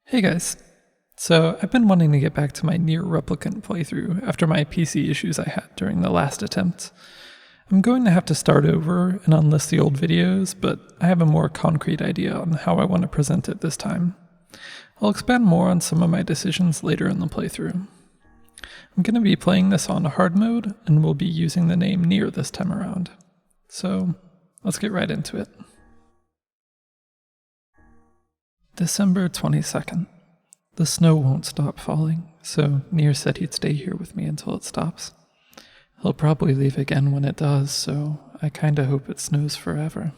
Hey guys. So, I've been wanting to get back to my NieR Replicant playthrough after my PC issues I had during the last attempt. I'm going to have to start over and unlist the old videos, but I have a more concrete idea on how I want to present it this time. I'll expand more on some of my decisions later in the playthrough. I'm going to be playing this on hard mode, and we'll be using the name NieR this time around. So, let's get right into it. December 22nd. The snow won't stop falling, so NieR said he'd stay here with me until it stops. He'll probably leave again when it does, so I kinda hope it snows forever.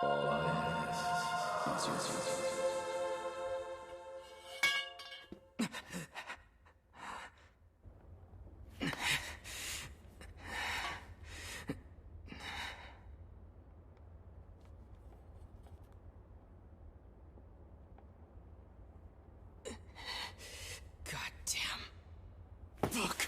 All I ask is your goddamn book.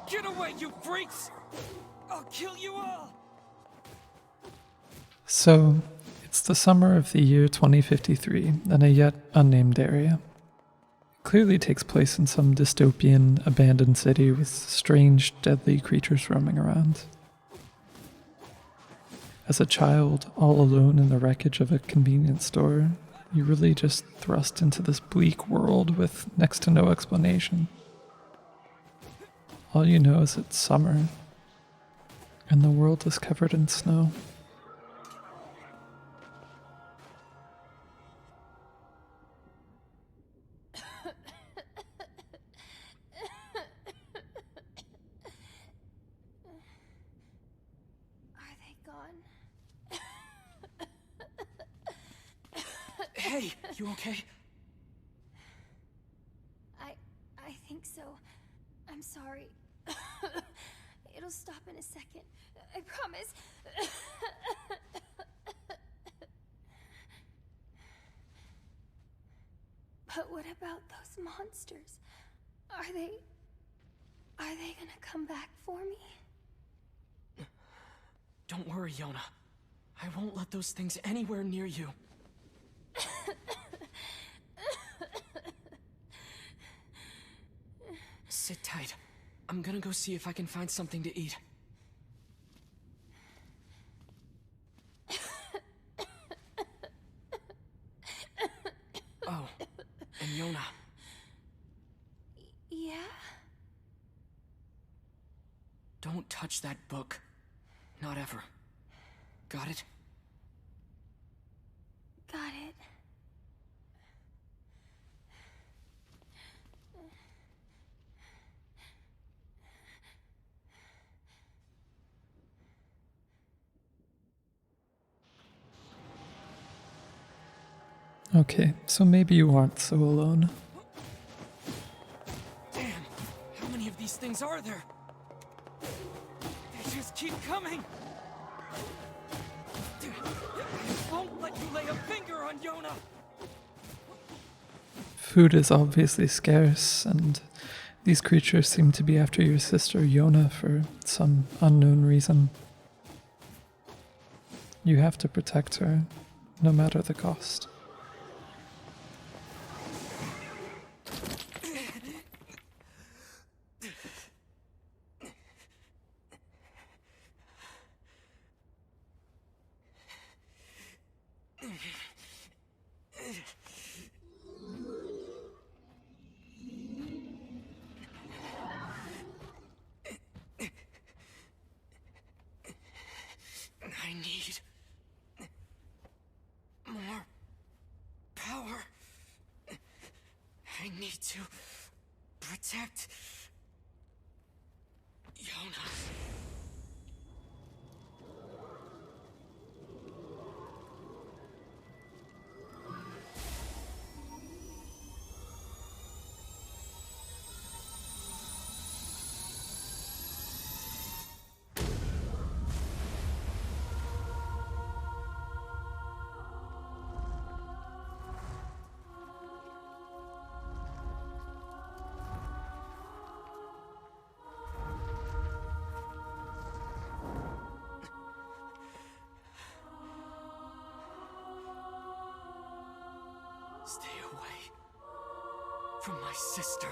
Get away, you freaks! I'll kill you all! So, it's the summer of the year 2053 in a yet unnamed area. It clearly takes place in some dystopian, abandoned city with strange, deadly creatures roaming around. As a child, all alone in the wreckage of a convenience store, you're really just thrust into this bleak world with next to no explanation. All you know is it's summer, and the world is covered in snow. Are they gone? Hey, you okay? I think so. I'm sorry. It'll stop in a second. I promise. But what about those monsters? Are they gonna come back for me? Don't worry, Yona. I won't let those things anywhere near you. Sit tight. I'm gonna go see if I can find something to eat. touch that book. Not ever. Got it? Got it. Okay, so maybe you aren't so alone. Damn! How many of these things are there? They just keep coming! I won't let you lay a finger on Yona! Food is obviously scarce, and these creatures seem to be after your sister Yona for some unknown reason. You have to protect her, no matter the cost. I need more power. I need to protect Yona. Stay away from my sister.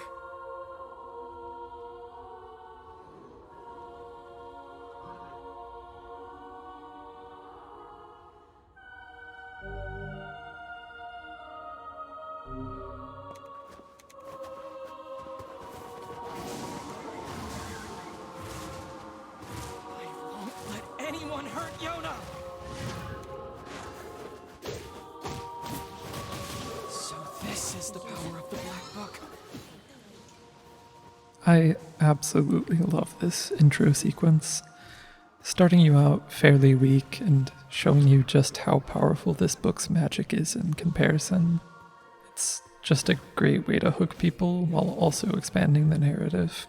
I won't let anyone hurt Yona! This is the power of the Black Book. I absolutely love this intro sequence. Starting you out fairly weak and showing you just how powerful this book's magic is in comparison. It's just a great way to hook people while also expanding the narrative.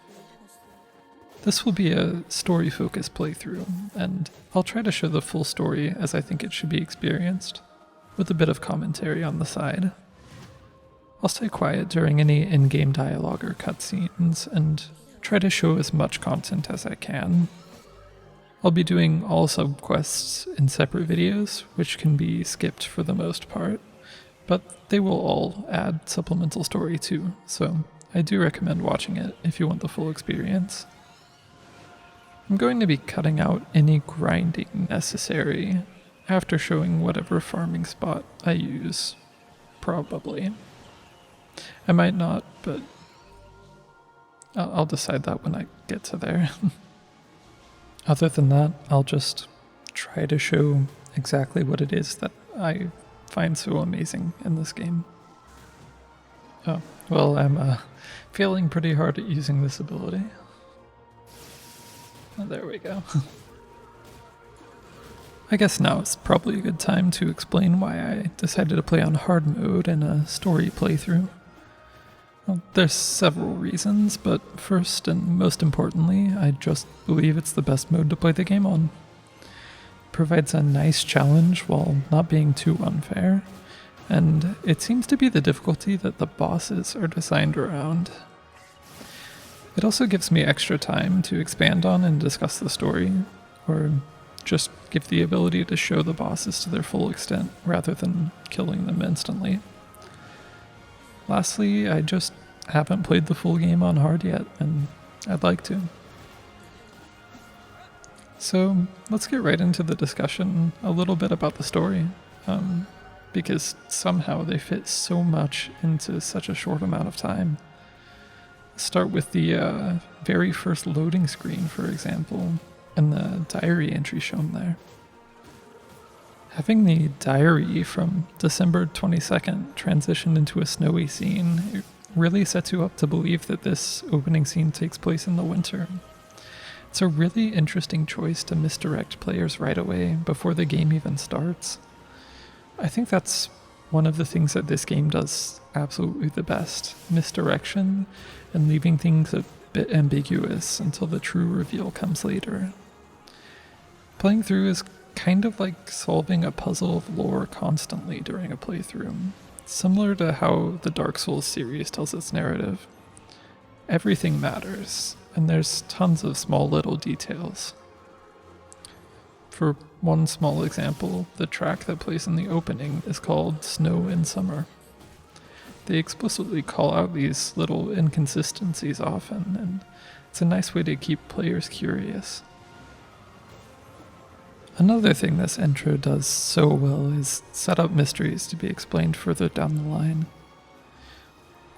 This will be a story-focused playthrough, and I'll try to show the full story as I think it should be experienced, with a bit of commentary on the side. I'll stay quiet during any in-game dialogue or cutscenes, and try to show as much content as I can. I'll be doing all sub-quests in separate videos, which can be skipped for the most part, but they will all add supplemental story too, so I do recommend watching it if you want the full experience. I'm going to be cutting out any grinding necessary after showing whatever farming spot I use, probably. I might not, but I'll decide that when I get to there. Other than that, I'll just try to show exactly what it is that I find so amazing in this game. Oh, well, I'm failing pretty hard at using this ability. Oh, there we go. I guess now is probably a good time to explain why I decided to play on hard mode in a story playthrough. Well, there's several reasons, but first and most importantly, I just believe it's the best mode to play the game on. It provides a nice challenge while not being too unfair, and it seems to be the difficulty that the bosses are designed around. It also gives me extra time to expand on and discuss the story, or just give the ability to show the bosses to their full extent rather than killing them instantly. Lastly, I just haven't played the full game on hard yet, and I'd like to. So let's get right into the discussion a little bit about the story, because somehow they fit so much into such a short amount of time. Start with the very first loading screen, for example. and the diary entry shown there. Having the diary from December 22nd transition into a snowy scene, it really sets you up to believe that this opening scene takes place in the winter. It's a really interesting choice to misdirect players right away before the game even starts. I think that's one of the things that this game does absolutely the best: misdirection and leaving things a bit ambiguous until the true reveal comes later. Playing through is kind of like solving a puzzle of lore constantly during a playthrough, similar to how the Dark Souls series tells its narrative. Everything matters, and there's tons of small little details. For one small example, the track that plays in the opening is called Snow in Summer. They explicitly call out these little inconsistencies often, and it's a nice way to keep players curious. Another thing this intro does so well is set up mysteries to be explained further down the line.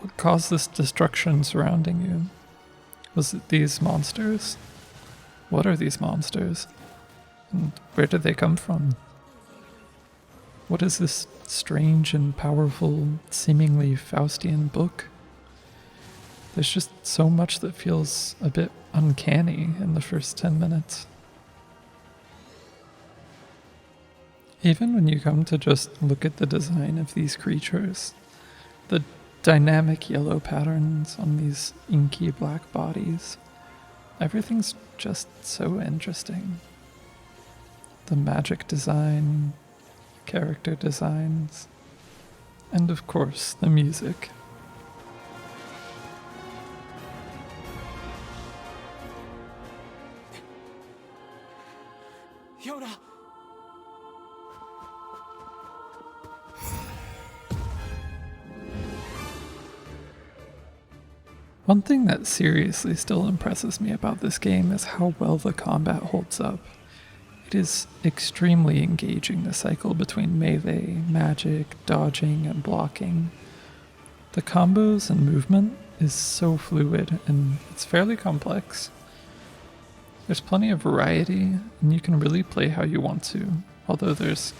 What caused this destruction surrounding you? Was it these monsters? What are these monsters? And where did they come from? What is this strange and powerful, seemingly Faustian book? There's just so much that feels a bit uncanny in the first 10 minutes. Even when you come to just look at the design of these creatures, the dynamic yellow patterns on these inky black bodies, everything's just so interesting. The magic design, character designs, and of course the music. Yoda! One thing that seriously still impresses me about this game is how well the combat holds up. It is extremely engaging, the cycle between melee, magic, dodging, and blocking. The combos and movement is so fluid, and it's fairly complex. There's plenty of variety, and you can really play how you want to, although there's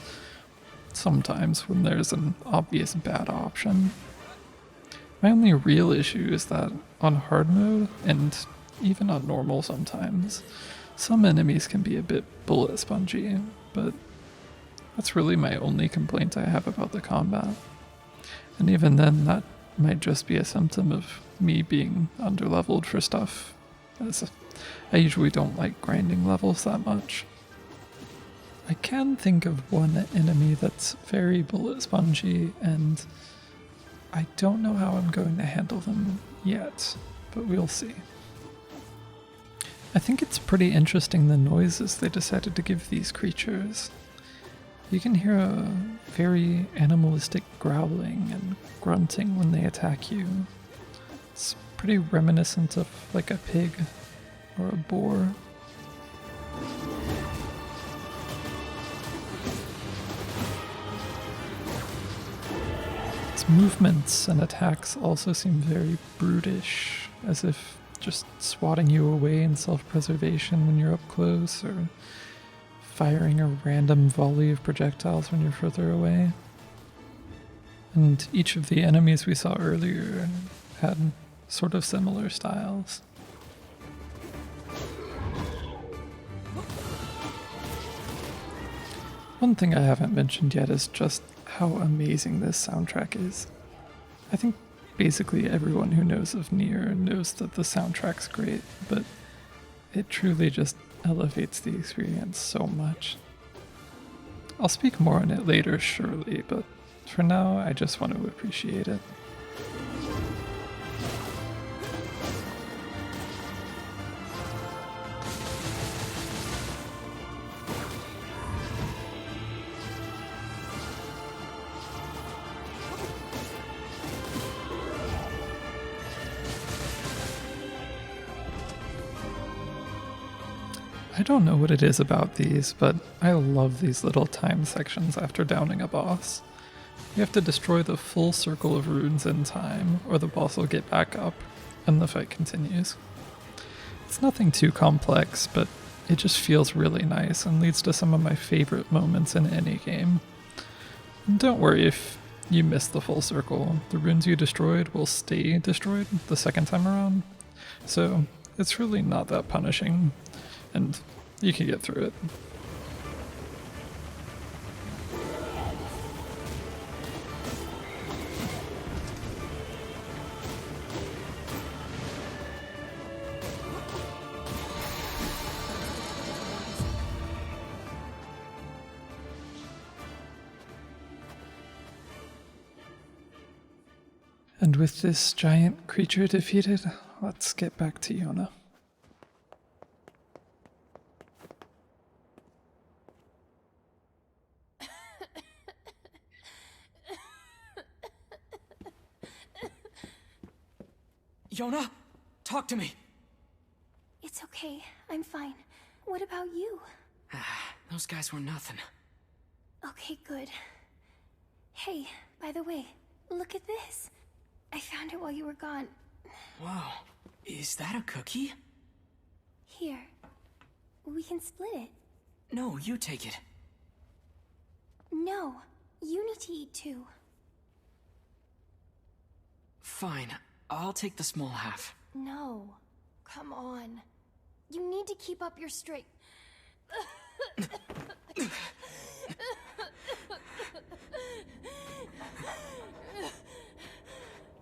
sometimes when there's an obvious bad option. My only real issue is that on hard mode, and even on normal sometimes, some enemies can be a bit bullet spongy, but that's really my only complaint I have about the combat. And even then, that might just be a symptom of me being underleveled for stuff, as I usually don't like grinding levels that much. I can think of one enemy that's very bullet spongy, and I don't know how I'm going to handle them yet, but we'll see. I think it's pretty interesting the noises they decided to give these creatures. You can hear a very animalistic growling and grunting when they attack you. It's pretty reminiscent of like a pig or a boar. Its movements and attacks also seem very brutish, as if just swatting you away in self-preservation when you're up close, or firing a random volley of projectiles when you're further away. And each of the enemies we saw earlier had sort of similar styles. One thing I haven't mentioned yet is just how amazing this soundtrack is. I think basically everyone who knows of NieR knows that the soundtrack's great, but it truly just elevates the experience so much. I'll speak more on it later, surely, but for now I just want to appreciate it. I don't know what it is about these, but I love these little time sections after downing a boss. You have to destroy the full circle of runes in time, or the boss will get back up, and the fight continues. It's nothing too complex, but it just feels really nice and leads to some of my favorite moments in any game. And don't worry if you miss the full circle. The runes you destroyed will stay destroyed the second time around. So it's really not that punishing, and you can get through it. And with this giant creature defeated, let's get back to Yona. Yona, talk to me. It's okay. I'm fine. What about you? Those guys were nothing. Okay, good. Hey, by the way, look at this. I found it while you were gone. Wow, is that a cookie? Here. We can split it. No, you take it. No, you need to eat too. Fine, I'll take the small half. No, come on. You need to keep up your straight.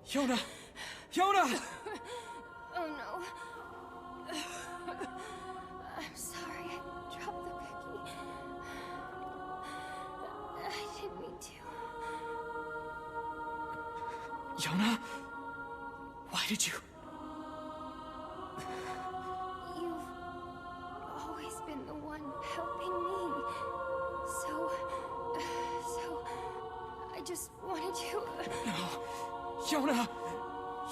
Yona! Yona! Oh no. I'm sorry, I dropped the cookie. I didn't mean to. Yona? Why did you? You've always been the one helping me. So I just wanted to. No. Yona!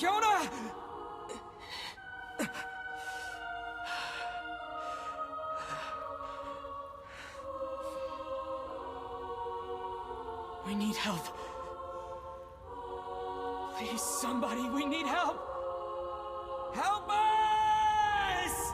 Yona! We need help. Please, somebody, we need help! Help us!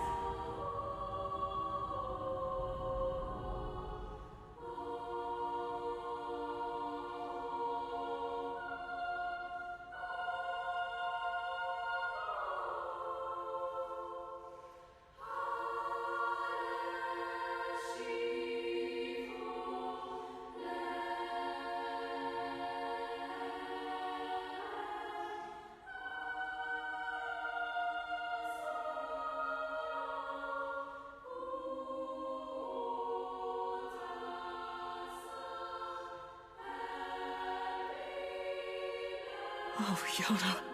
Oh, Yona.